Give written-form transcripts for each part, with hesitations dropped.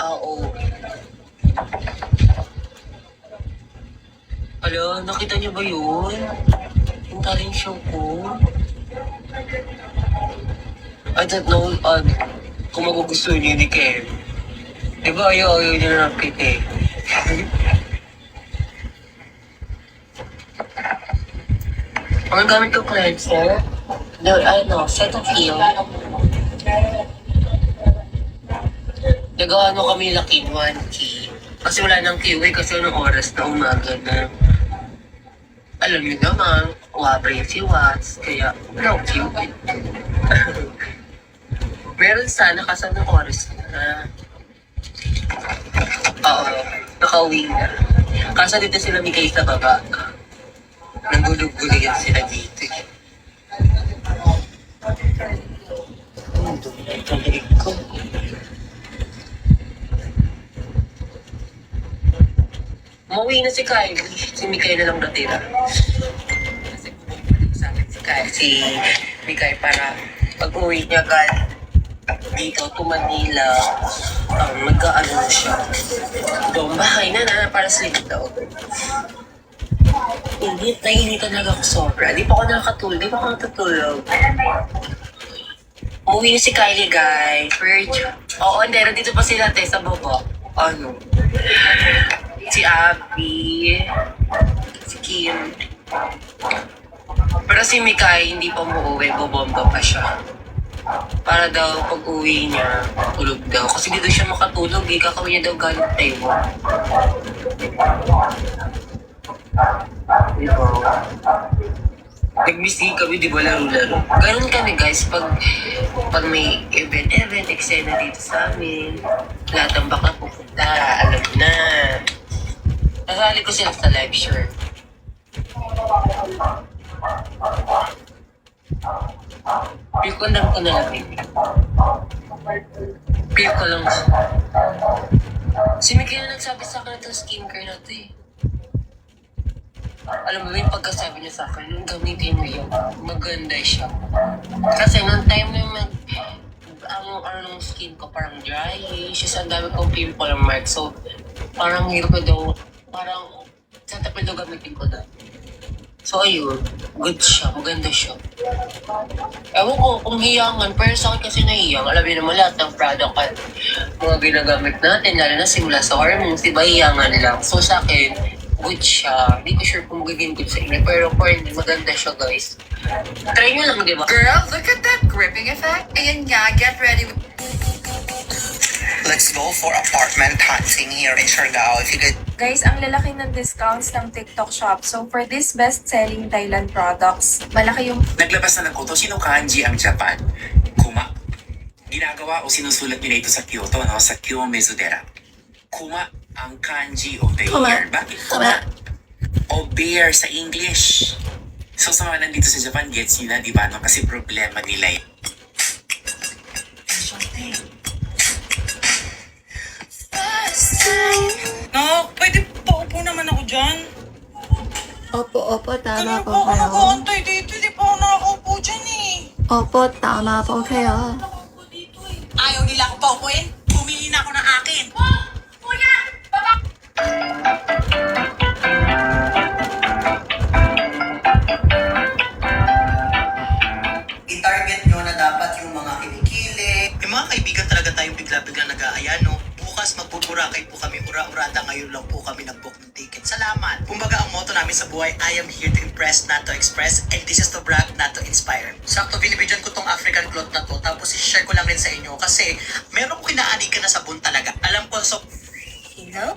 Oo. Hala, nakita niyo ba yun? Yung talent show ko? I don't know, kung magugustuhan niyo ni Kev. Diba ayaw niya na ng kit eh. Ang gamit ko cleanser? No, Cetaphil. Nagawa mo kami laki 1K. Kasi wala nang QA kasi anong oras na umaga na. Alam niyo naman, wabre si Watts, kaya no QA. Meron sana kasi anong oras na. Oo, nakauwi na. Kasi dito sila Mikay sa baba. Nagulog-guligan sila dito. Ang dumi ang talig ko. Mauwi na si Kylie. Si Mikay na lang natira. Kasi bumalik sa akin si Mikay para pag-uwi niya dito to Manila, magkaano na siya. Bahay na para sleep daw. Nainit talaga ako sobra. Di pa ako nakatulog. Umuwi na si Kylie, guys. Oo, hindi. Nandito pa sila, sa baba. Si Abby, si Kim. Pero si Mikay, hindi pa umuwi. Bobomba pa siya. Para daw pag-uwi niya, tulog daw. Kasi dito siya makatulog. Kakawin niya daw galing Taiwan. Diba? Nag-miss kami, di ba, laro-laro? Ganun kami, guys, pag may event, eksena dito sa amin. Lahat ng bakla pupunta, alam na. Nasali ko sila sa live shirt. Feel ko lang ko na lang, baby. Feel ko lang. Si Miguel na nagsabi sa akin itong skincare na ito eh. Alam mo ba yung pagkasabi niya sa akin, yung gamitin mo yun, maganda siya. Kasi nung time na ang skin ko parang dryish, ang dami kong pimple mark. So, parang hirap ko daw, parang sa tapil daw gamitin ko na. So, ayun, good siya, maganda siya. Ewan ko kung hiyangan, pero sa akin kasi nahiyang. Alam niyo naman lahat ng product at mga ginagamit natin, lalo na simula sa hormones, diba hiyangan lang. So, sa akin, good siya. Hindi ko sure kung magiging good sa inyo. Pero for me, maganda siya, guys. Try nyo lang, di ba? Girl, look at that gripping effect. Ayan nga, get ready. Let's go for apartment hunting here in Siargao. If you could... Guys, ang lalaki ng discounts ng TikTok shop. So for this best-selling Thailand products, malaki yung... Naglabas na ng koto, sino kanji ang Japan? Kuma. Ginagawa o sinusulat nila ito sa Kyoto, no? Sa Kyo Mezudera. Kuma ang kanji of the year. Bakit kuma? O bear sa English. So sa mga nandito sa Japan, gets nila, di ba? No? Kasi problema nila yun. No, pwede paupo naman ako dyan. Opo, tama Ganun po po ako kayo. nag-aantay dito. Hindi pa ako nakakaupo dyan eh. Opo, tama po kayo. Ayaw nila ako paupuin. Pumili na ako ng akin. I-target nyo na dapat yung mga kinikili. Yung mga kaibigan talaga tayong bigla-bigla nag-aaya, no? Bukas magbuburakay po kami, ura-urada ngayon lang po kami nag-book ng ticket. Salamat! Kumbaga ang motto namin sa buhay, I am here to impress, not to express, and this is to brag, not to inspire. Sakto, binibidyan ko tong African cloth na to, tapos i-share ko lang rin sa inyo kasi meron ko kinaanigan na sabon talaga. Alam ko, so, you know?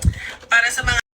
Para sa mga